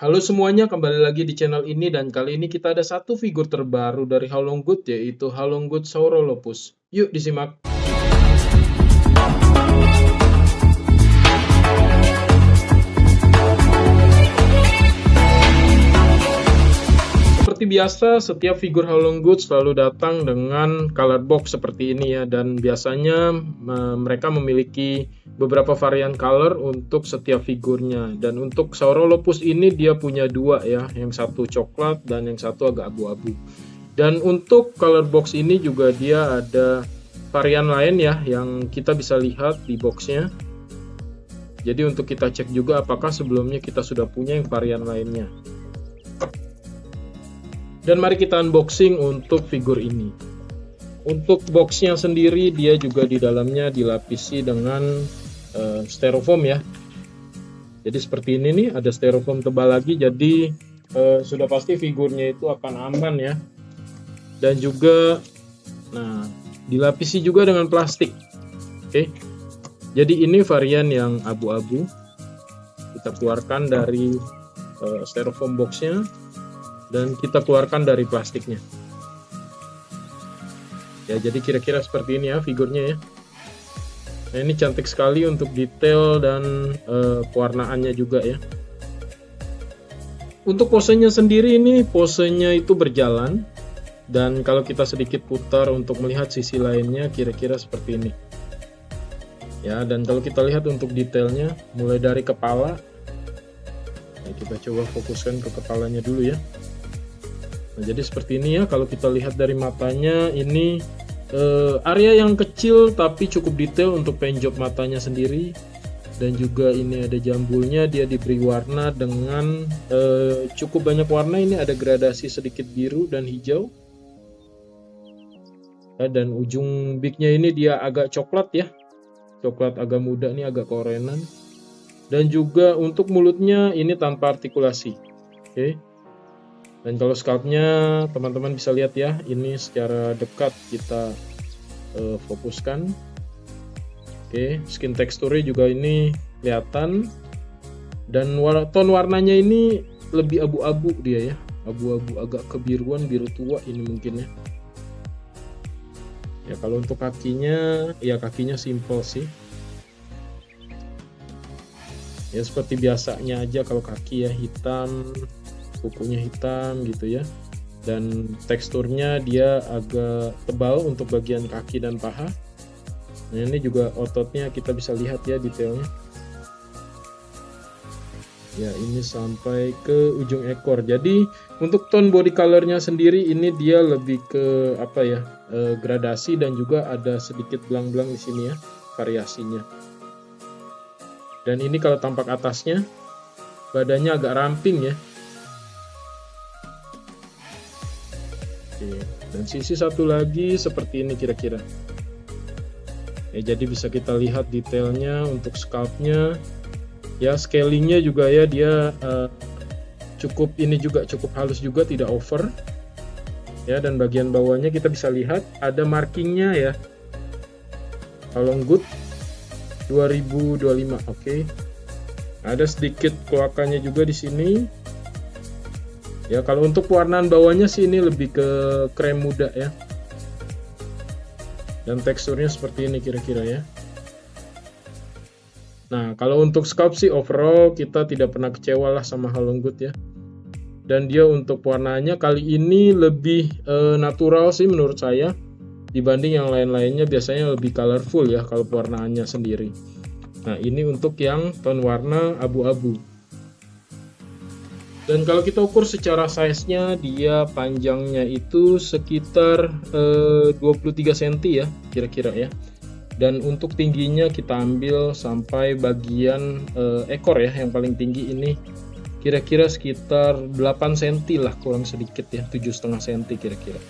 Halo semuanya, kembali lagi di channel ini dan kali ini kita ada satu figur terbaru dari Howlonggood yaitu Howlonggood Saurolophus. Yuk disimak. Seperti biasa, setiap figur Howlonggood selalu datang dengan color box seperti ini ya, dan biasanya mereka memiliki beberapa varian color untuk setiap figurnya. Dan untuk Saurolophus ini dia punya dua ya, yang satu coklat dan yang satu agak abu-abu. Dan untuk color box ini juga dia ada varian lain ya, yang kita bisa lihat di boxnya. Jadi untuk kita cek juga apakah sebelumnya kita sudah punya yang varian lainnya. Dan mari kita unboxing untuk figur ini. Untuk boxnya sendiri dia juga di dalamnya dilapisi dengan styrofoam ya. Jadi seperti ini nih, ada styrofoam tebal lagi, jadi sudah pasti figurnya itu akan aman ya. Dan juga nah dilapisi juga dengan plastik. Oke. Jadi ini varian yang abu-abu. Kita keluarkan dari styrofoam boxnya dan kita keluarkan dari plastiknya. Ya, jadi kira-kira seperti ini ya figurnya ya. Nah, ini cantik sekali untuk detail dan pewarnaannya juga ya. Untuk posenya sendiri ini posenya itu berjalan, dan kalau kita sedikit putar untuk melihat sisi lainnya kira-kira seperti ini. Ya, dan kalau kita lihat untuk detailnya mulai dari kepala. Nah, kita coba fokuskan ke kepalanya dulu ya. Nah, jadi seperti ini ya, kalau kita lihat dari matanya ini area yang kecil tapi cukup detail untuk penjob matanya sendiri. Dan juga ini ada jambulnya, dia diberi warna dengan cukup banyak warna, ini ada gradasi sedikit biru dan hijau. Dan ujung beaknya ini dia agak coklat ya, coklat agak muda nih, agak keorenan. Dan juga untuk mulutnya ini tanpa artikulasi. Oke. Dan kalau scalpnya teman-teman bisa lihat ya, ini secara dekat kita fokuskan. Oke, skin teksturnya juga ini kelihatan. Dan tone warnanya ini lebih abu-abu dia ya, abu-abu agak kebiruan, biru tua ini mungkin ya. Ya kalau untuk kakinya, ya kakinya simple sih. Ya seperti biasanya aja kalau kaki ya, hitam. Kukunya hitam gitu ya, dan teksturnya dia agak tebal untuk bagian kaki dan paha. Nah ini juga ototnya kita bisa lihat ya detailnya ya, ini sampai ke ujung ekor. Jadi untuk tone body colornya sendiri ini dia lebih ke apa ya, gradasi, dan juga ada sedikit belang-belang di sini ya variasinya. Dan ini kalau tampak atasnya, badannya agak ramping ya. Dan sisi satu lagi seperti ini kira-kira ya, jadi bisa kita lihat detailnya untuk scalpnya ya, scalingnya juga ya, dia cukup ini juga cukup halus juga, tidak over ya. Dan bagian bawahnya kita bisa lihat ada markingnya ya, Howlonggood 2025. Oke. Ada sedikit kloakannya juga di sini. Ya kalau untuk pewarnaan bawahnya sih ini lebih ke krem muda ya. Dan teksturnya seperti ini kira-kira ya. Nah kalau untuk scalp sih overall kita tidak pernah kecewa lah sama Howlonggood ya. Dan dia untuk pewarnaannya kali ini lebih natural sih menurut saya, dibanding yang lain-lainnya biasanya lebih colorful ya kalau pewarnaannya sendiri. Nah ini untuk yang tone warna abu-abu. Dan kalau kita ukur secara size-nya, dia panjangnya itu sekitar 23 cm ya kira-kira ya. Dan untuk tingginya kita ambil sampai bagian ekor ya, yang paling tinggi ini kira-kira sekitar 8 cm lah, kurang sedikit ya, 7,5 cm kira-kira.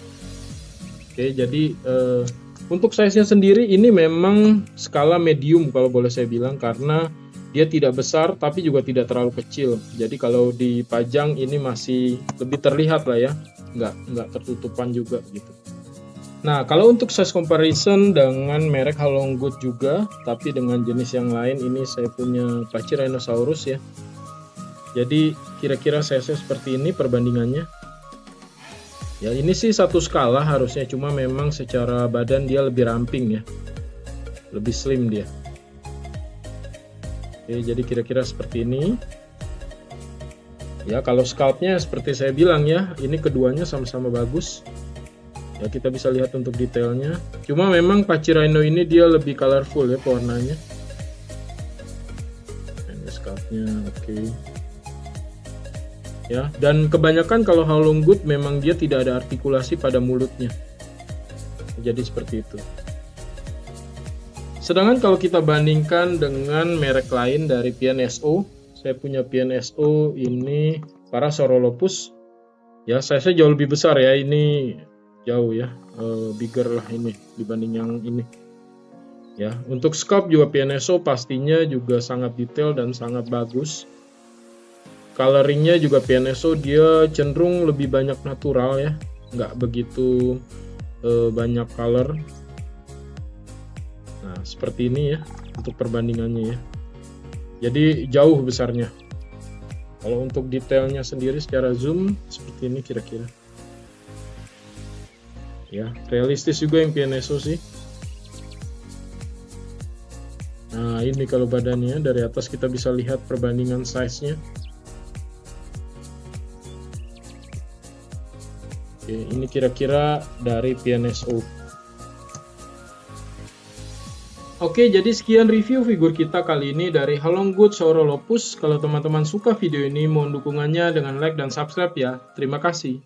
Oke, jadi untuk size-nya sendiri ini memang skala medium kalau boleh saya bilang, karena dia tidak besar tapi juga tidak terlalu kecil. Jadi kalau dipajang ini masih lebih terlihat lah ya, nggak tertutupan juga gitu. Nah kalau untuk size comparison dengan merek Howlonggood juga, tapi dengan jenis yang lain, ini saya punya Pachyrhinosaurus ya. Jadi kira-kira size seperti ini perbandingannya. Ya ini sih satu skala harusnya, cuma memang secara badan dia lebih ramping ya, lebih slim dia. Oke, jadi kira-kira seperti ini. Ya kalau scalpnya seperti saya bilang ya, ini keduanya sama-sama bagus. Ya kita bisa lihat untuk detailnya. Cuma memang Pachyrhino ini dia lebih colorful ya pewarnanya. Ini scalpnya oke. Ya, dan kebanyakan kalau Howlong-Good memang dia tidak ada artikulasi pada mulutnya. Jadi seperti itu. Sedangkan kalau kita bandingkan dengan merek lain dari PNSO, saya punya PNSO ini Parasaurolophus. Ya, size-nya jauh lebih besar ya. Ini jauh ya, bigger lah ini dibanding yang ini. Ya, untuk scalp juga PNSO pastinya juga sangat detail dan sangat bagus. Coloringnya juga PNSO dia cenderung lebih banyak natural ya, nggak begitu banyak color. Nah, seperti ini ya untuk perbandingannya ya. Jadi jauh besarnya. Kalau untuk detailnya sendiri secara zoom seperti ini kira-kira. Ya, realistis juga yang PNSO sih. Nah, ini kalau badannya dari atas kita bisa lihat perbandingan size-nya. Oke, ini kira-kira dari PNSO. Oke, jadi sekian review figur kita kali ini dari Howlong-Good Saurolophus. Kalau teman-teman suka video ini, mohon dukungannya dengan like dan subscribe ya. Terima kasih.